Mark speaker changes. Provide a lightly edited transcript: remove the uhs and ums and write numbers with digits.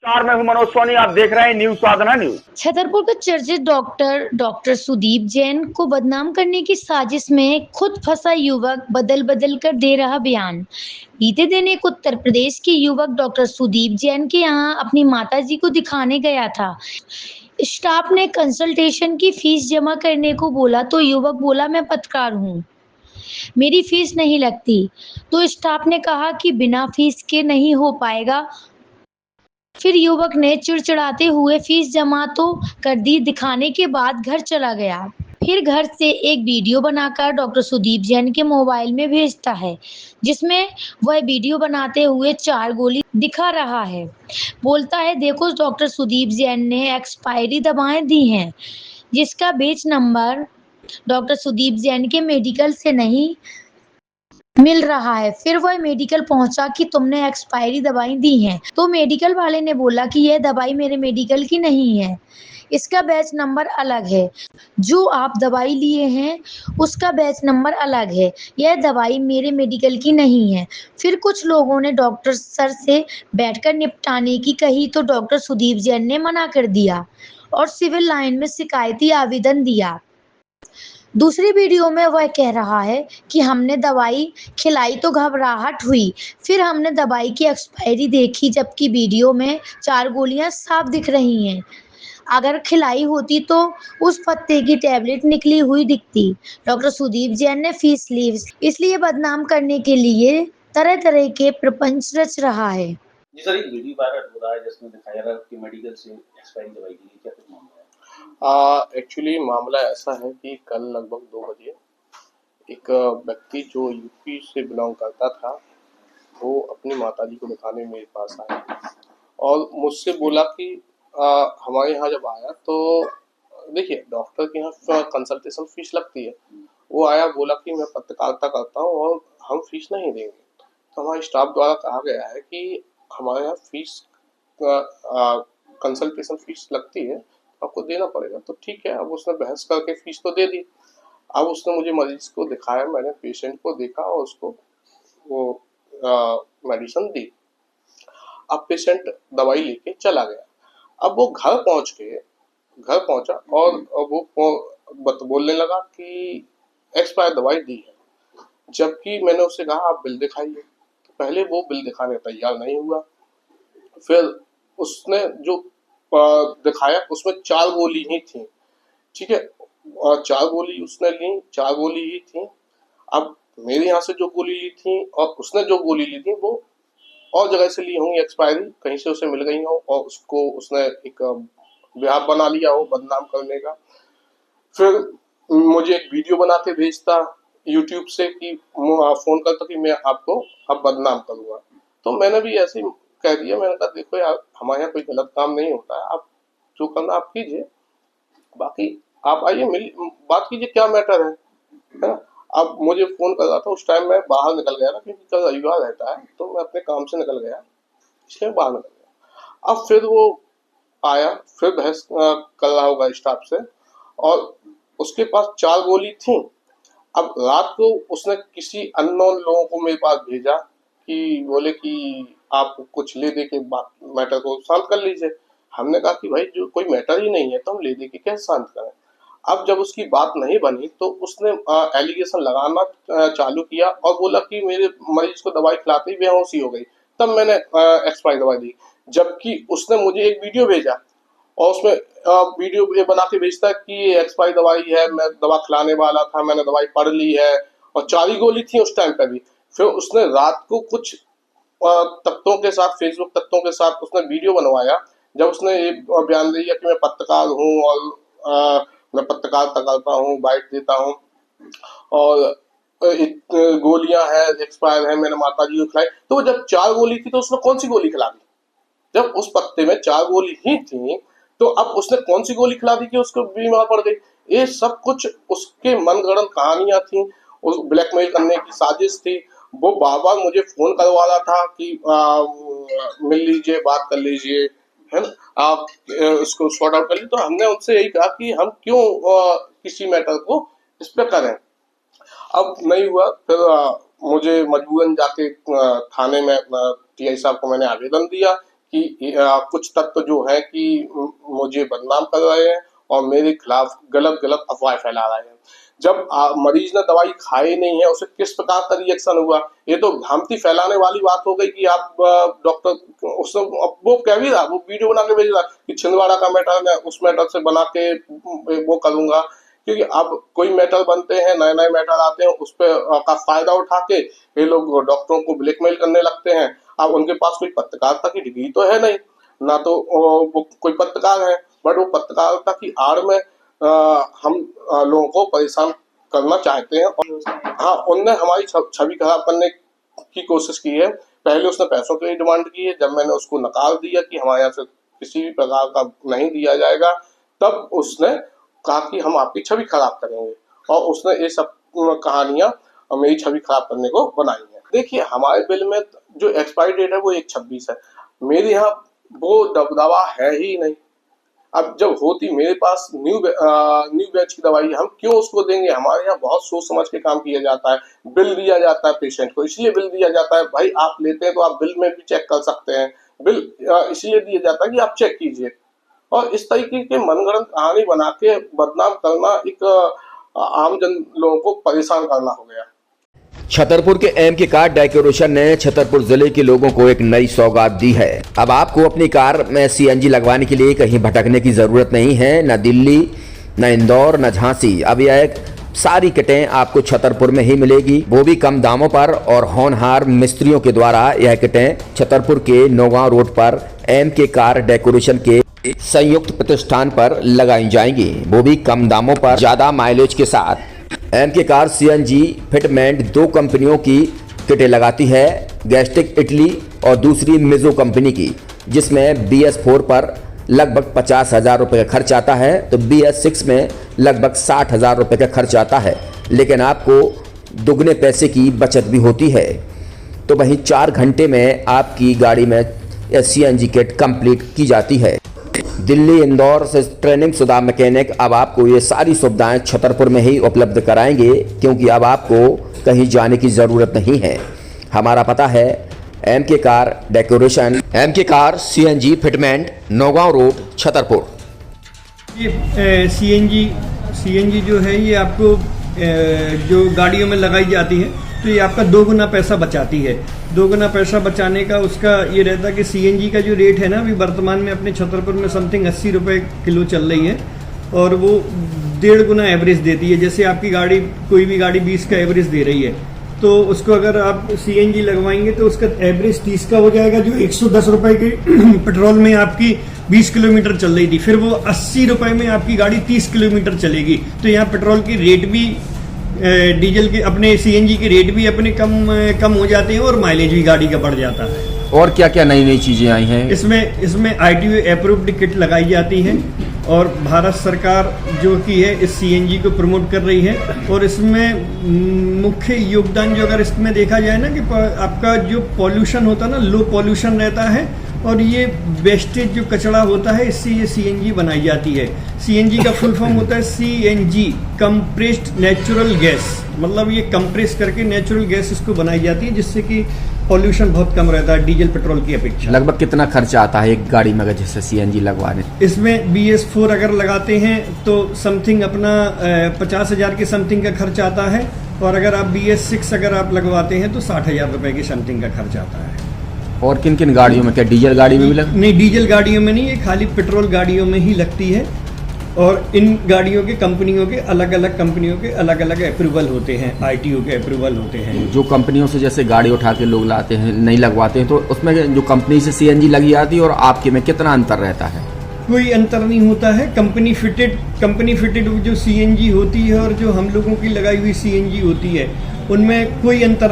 Speaker 1: नमस्कार, मैं हूं मनोज सोनी। आप देख रहे हैं न्यूज साधना न्यूज।
Speaker 2: छतरपुर के चर्चित डॉक्टर सुदीप जैन को बदनाम करने की साजिश में खुद फंसा युवक बदल बदल कर दे रहा बयान। बीते दिन एक उत्तर प्रदेश के युवक डॉक्टर सुदीप जैन के यहाँ अपनी माताजी को दिखाने गया था। स्टाफ ने कंसल्टेशन की फीस जमा करने को बोला तो युवक बोला, मैं पत्रकार हूँ, मेरी फीस नहीं लगती। तो स्टाफ ने कहा कि बिना फीस के नहीं हो पाएगा। फिर युवक ने चिड़चिड़ाते हुए फीस जमा तो कर दी, दिखाने के बाद घर चला गया। फिर घर से एक वीडियो बनाकर डॉक्टर सुदीप जैन के मोबाइल में भेजता है, जिसमें वह वीडियो बनाते हुए 4 गोली दिखा रहा है। बोलता है, देखो डॉक्टर सुदीप जैन ने एक्सपायरी दवाएं दी हैं, जिसका बेच नंबर डॉक्टर सुदीप जैन के मेडिकल से नहीं मिल रहा है। फिर वह मेडिकल पहुंचा कि तुमने एक्सपायरी दवाई दी हैं। तो मेडिकल वाले ने बोला कि यह दवाई मेरे मेडिकल की नहीं है, इसका बैच नंबर अलग है। जो आप दवाई लिए हैं उसका बैच नंबर अलग है, यह दवाई मेरे मेडिकल की नहीं है। फिर कुछ लोगों ने डॉक्टर सर से बैठकर निपटाने की कही तो डॉक्टर सुदीप जैन ने मना कर दिया और सिविल लाइन में शिकायती आवेदन दिया। दूसरी वीडियो में वह कह रहा है कि हमने दवाई खिलाई तो घबराहट हुई, फिर हमने दवाई की एक्सपायरी देखी, जबकि वीडियो में 4 गोलियां साफ दिख रही हैं। अगर खिलाई होती तो उस पत्ते की टैबलेट निकली हुई दिखती। डॉक्टर सुदीप जैन ने फीस ली, इसलिए बदनाम करने के लिए तरह तरह के प्रपंच रच रहा है।
Speaker 3: जी सर, एक वीडियो वायरल हो रहा है जिसमें दिखाया जा रहा है कि मेडिकल से एक्सपायरी दवाई दी है, क्या कुछ मामला है?
Speaker 4: एक्चुअली मामला ऐसा है कि कल लगभग 2 बजे एक व्यक्ति जो यूपी से बिलोंग करता था, वो अपनी माताजी को दिखाने मेरे पास आया और मुझसे बोला कि हमारे यहाँ जब आया तो देखिए डॉक्टर के यहाँ कंसल्टेशन फीस लगती है। वो आया, बोला कि मैं पत्रकारिता करता हूँ और हम फीस नहीं देंगे। तो हमारे स्टाफ द्वारा कहा गया है कि हमारे यहाँ फीस कंसल्टेशन फीस लगती है, आपको देना पड़ेगा। तो ठीक है, अब उसने बहस करके फीस तो दे दी। अब उसने मुझे मरीज को दिखाया, मैंने पेशेंट को देखा और उसको वो मेडिसिन दी। अब पेशेंट दवाई लेके चला गया। अब वो घर पहुंचा और वो बोलने लगा कि एक्सपायर दवाई दी है, जबकि मैंने उससे कहा आप बिल दिखाइए। तो पहले वो बिल दिखाने तैयार नहीं हुआ। फिर उसने जो दिखाया उसमें 4 गोली ही थी, ठीक है, और 4 गोली उसने ली, 4 गोली ही थी। अब मेरे यहाँ से जो गोली ली थी और उसने जो गोली ली थी वो और जगह से ली होंगी, एक्सपायरी कहीं से उसे मिल गई हो और उसको उसने एक व्याप बना लिया हो बदनाम करने का। फिर मुझे एक वीडियो बना के भेजता यूट्यूब से कि फोन करता कि मैं आपको अब बदनाम करूंगा। तो मैंने भी ऐसे ही कह दिया, मैंने कहा देखो यार, हमारे यहाँ कोई गलत काम नहीं होता है, आप जो करना आप कीजिए, बाकी आप आइए मिल बात कीजिए, क्या मैटर है ना। अब मुझे फोन कर रहा था, उस टाइम मैं बाहर निकल गया ना, क्योंकि कल रविवार रहता है तो मैं अपने काम से निकल गया, इसलिए बाहर निकल गया। अब फिर वो आया, फिर बहस कर रहा होगा स्टाफ से और उसके पास 4 गोली थी। अब रात को उसने किसी अननोन लोगों को मेरे पास भेजा कि बोले कि आप कुछ ले दे के बात मैटर को शांत कर लीजिए। हमने कहा कि भाई जो कोई मैटर ही नहीं है तो हम ले दे के कैसे शांत करें। अब जब उसकी बात नहीं बनी तो उसने एलिगेशन लगाना चालू किया और बोला कि मेरे मरीज को दवाई खिलाते ही बेहोशी हो गई, तब मैंने एक्सपायरी दवाई दी। जबकि उसने मुझे एक वीडियो भेजा और उसमें वीडियो ये बना के भेजता है कि ये एक्सपायरी दवाई है, मैं दवा खिलाने वाला था, मैंने दवाई पढ़ ली है और 4 ही गोली थी उस टाइम पे भी। फिर उसने रात को कुछ तत्वों के साथ, फेसबुक तत्वों के साथ उसने वीडियो बनवाया, जब उसने ये बयान दिया कि मैं पत्रकार हूँ और मैं पत्रकारिता करता हूँ, बाइट देता हूँ और गोलियां हैं एक्सपायर है, मैंने माताजी को खिलाई। तो वो जब 4 गोली थी तो उसने कौन सी गोली खिला दी? जब उस पत्ते में 4 गोली ही थी तो अब उसने कौन सी गोली खिला दी कि उसको बीमार पड़ गई? ये सब कुछ उसके मनगढ़ंत कहानियां थी, उस ब्लैकमेल करने की साजिश थी। वो बार बार मुझे फोन करवा रहा था कि मिल लीजिए, बात कर लीजिए, है ना, आप इसको सॉर्ट आउट कर लीजिए। तो हमने उनसे यही कहा कि हम क्यों किसी मैटर को इस पे करें। अब नहीं हुआ, फिर मुझे मजबूरन जाके थाने में टीआई साहब को मैंने आवेदन दिया कि कुछ तत्व जो है कि मुझे बदनाम कर रहे हैं और मेरे खिलाफ गलत गलत अफवाह फैला रहे हैं। जब मरीज ने दवाई खाई नहीं है, उसे किस प्रकार का रिएक्शन हुआ, ये तो भ्रांति फैलाने वाली बात हो गई कि आप डॉक्टर उसने वो कह भी रहा, वो वीडियो बना के भेज रहा कि छिंदवाड़ा का मैटर मैं उस मैटर से बना के वो करूंगा, क्योंकि अब कोई मैटर बनते हैं, नए नए मैटर आते हैं, उस पर का फायदा उठा के ये लोग डॉक्टरों को ब्लैकमेल करने लगते हैं। अब उनके पास कोई पत्रकारिता की डिग्री तो है नहीं, ना तो वो कोई पत्रकार है, बट वो पत्रकारिता की आड़ में हम लोगों को परेशान करना चाहते हैं। और हाँ, उनने हमारी छवि खराब करने की कोशिश की है। पहले उसने पैसों की डिमांड की है, जब मैंने उसको नकार दिया कि हमारे यहाँ से किसी भी प्रकार का नहीं दिया जाएगा, तब उसने कहा कि हम आपकी छवि खराब करेंगे, और उसने ये सब कहानियां मेरी छवि खराब करने को बनाई है। देखिए, हमारे बिल में जो एक्सपायरी डेट है वो 1/26 है, मेरे यहाँ वो दबदबा है ही नहीं। अब जब होती मेरे पास न्यू बैच की दवाई, हम क्यों उसको देंगे? हमारे यहाँ बहुत सोच समझ के काम किया जाता है, बिल दिया जाता है पेशेंट को, इसलिए बिल दिया जाता है भाई आप लेते हैं तो आप बिल में भी चेक कर सकते हैं, बिल इसलिए दिया जाता है कि आप चेक कीजिए। और इस तरीके के मनगढ़ंत कहानी बना के बदनाम करना एक आम जन लोगों को परेशान करना हो गया।
Speaker 5: छतरपुर के एमके कार डेकोरेशन ने छतरपुर जिले के लोगों को एक नई सौगात दी है। अब आपको अपनी कार में सीएनजी लगवाने के लिए कहीं भटकने की जरूरत नहीं है, न दिल्ली, न इंदौर, न झांसी। अब यह एक सारी किटें आपको छतरपुर में ही मिलेगी, वो भी कम दामों पर, और होनहार मिस्त्रियों के द्वारा यह किटें छतरपुर के नौगांव रोड पर एमके कार डेकोरेशन के संयुक्त प्रतिष्ठान पर लगाई जाएंगी, वो भी कम दामों पर, ज्यादा माइलेज के साथ। एमके कार सीएनजी फिटमेंट 2 कंपनियों की किटें लगाती है, गैस्ट्रिक इटली और दूसरी मिजो कंपनी की, जिसमें BS4 पर लगभग 50,000 रुपये का खर्च आता है, तो BS6 में लगभग 60,000 रुपये का खर्च आता है, लेकिन आपको दुगने पैसे की बचत भी होती है। तो वहीं 4 घंटे में आपकी गाड़ी में सीएनजी किट कंप्लीट की जाती है। दिल्ली, इंदौर से ट्रेनिंग शुदा मैकेनिक अब आपको ये सारी सुविधाएं छतरपुर में ही उपलब्ध कराएंगे, क्योंकि अब आपको कहीं जाने की ज़रूरत नहीं है। हमारा पता है MK car decoration, MK car CNG fitment, Naugaon road, Chhatarpur.
Speaker 6: ये सीएनजी जो है ये आपको जो गाड़ियों में लगाई जाती है, तो ये आपका 2 गुना पैसा बचाती है। 2 गुना पैसा बचाने का उसका ये रहता है कि सीएनजी का जो रेट है ना, अभी वर्तमान में अपने छतरपुर में समथिंग 80 रुपये किलो चल रही है, और वो 1.5 गुना एवरेज देती है। जैसे आपकी गाड़ी, कोई भी गाड़ी 20 का एवरेज दे रही है, तो उसको अगर आप सीएनजी लगवाएंगे तो उसका एवरेज 30 का हो जाएगा, जो 110 रुपये के पेट्रोल में आपकी 20 किलोमीटर चल रही थी, फिर वो 80 रुपये में आपकी गाड़ी 30 किलोमीटर चलेगी। तो यहाँ पेट्रोल की रेट भी, डीजल के, अपने सीएनजी के रेट भी अपने कम हो जाते हैं, और माइलेज भी गाड़ी का बढ़ जाता है।
Speaker 5: और क्या क्या नई नई चीज़ें आई हैं?
Speaker 6: इसमें ITO अप्रूव्ड किट लगाई जाती है, और भारत सरकार जो की है इस सीएनजी को प्रमोट कर रही है। और इसमें मुख्य योगदान जो अगर इसमें देखा जाए ना, कि आपका जो पॉल्यूशन होता है ना, लो पॉल्यूशन रहता है, और ये वेस्टेज जो कचरा होता है, इससे ये सीएनजी बनाई जाती है। सीएनजी का फुल फॉर्म होता है CNG, कंप्रेस्ड नेचुरल गैस, मतलब ये कंप्रेस करके नेचुरल गैस इसको बनाई जाती है, जिससे कि पॉल्यूशन बहुत कम रहता है डीजल पेट्रोल की अपेक्षा।
Speaker 5: लगभग कितना खर्चा आता है एक गाड़ी में अगर जैसे सीएनजी लगवाने?
Speaker 6: इसमें BS4 अगर लगाते हैं तो समथिंग अपना 50,000 के समथिंग का खर्च आता है, और अगर आप BS6 अगर आप लगवाते हैं तो 60,000 रुपये की समथिंग का खर्च आता है।
Speaker 5: और किन किन गाड़ियों में, क्या डीजल गाड़ी में भी लगती?
Speaker 6: नहीं, डीजल गाड़ियों में नहीं, ये खाली पेट्रोल गाड़ियों में ही लगती है। और इन गाड़ियों के कंपनियों के अलग अलग अप्रूवल होते हैं, ITO के अप्रूवल होते हैं।
Speaker 5: जो कंपनियों से जैसे गाड़ी उठा के लोग लाते हैं, नहीं लगवाते हैं, तो उसमें जो कंपनी से सीएनजी लगी आती है और आपके में कितना अंतर रहता है?
Speaker 6: कोई अंतर नहीं होता है। कंपनी फिटेड जो सीएनजी होती है और जो हम लोगों की लगाई हुई सीएनजी होती है, उनमें कोई अंतर